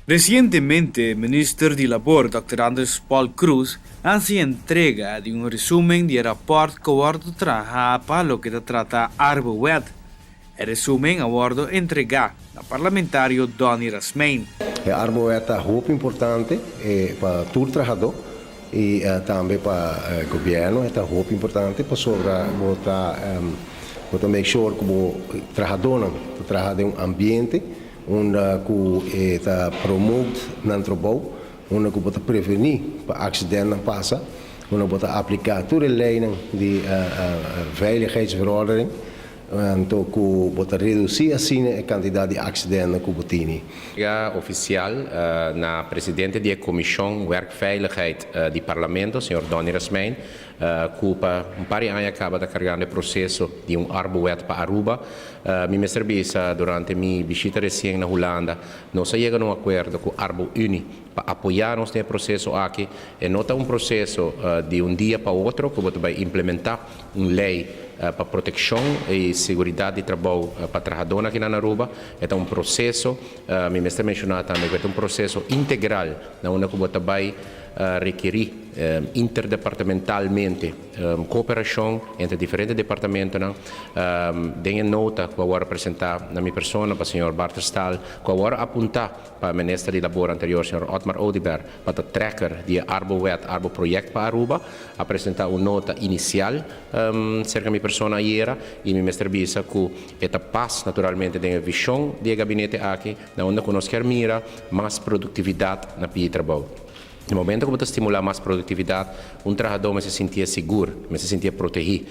Recientemente, el ministro de Labor, Dr. Andrés Paul Cruz, hace entrega de un resumen del reporte que aborda trabaja para lo que trata Arbowet. El resumen aborda entrega al parlamentario Donny Rasmein. Arbowet é muito importante para todo trabalhador e também para o governo. É muito importante para make sure que o trabalhador trabalha em um ambiente onde promove o trabalho, onde pode prevenir para acidentes não passar, onde pode aplicar toda a lei de veiligheidsverordening, então pode reduzir assim a quantidade de acidentes que tem. Oficial na presidente da Comissão Werkveiligheid do Parlamento, Sr. Donny Rasmein, que um par de anos acaba de carregar o processo de Arbowet para Aruba. Me serviço durante minha visita recente na Holanda, nós chegamos a um acordo com a Arbo Uni para apoiar neste processo aqui. E não é um processo de dia para outro que vai implementar uma lei para proteção e segurança de trabalho para trabalhadores aqui na Aruba. É um processo, me mencionou também, é um processo integral, onde vai requerir interdepartamentalmente cooperação entre diferentes departamentos. Tenho nota que eu vou apresentar na minha pessoa, para o Sr. Bart Staal, que eu vou apontar para o Ministro de Labor anterior, Sr. Otmar Odeberg, para o tracker de Arbowet, Arbo Project para Aruba, apresentar uma nota inicial cerca da minha pessoa era e me serviço que esta paz naturalmente tem a visão do gabinete aqui, onde nós queremos mirar mais produtividade na pia de trabalho. No momento que você estimular mais produtividade, trabalhador se sentia seguro, se sentia protegido.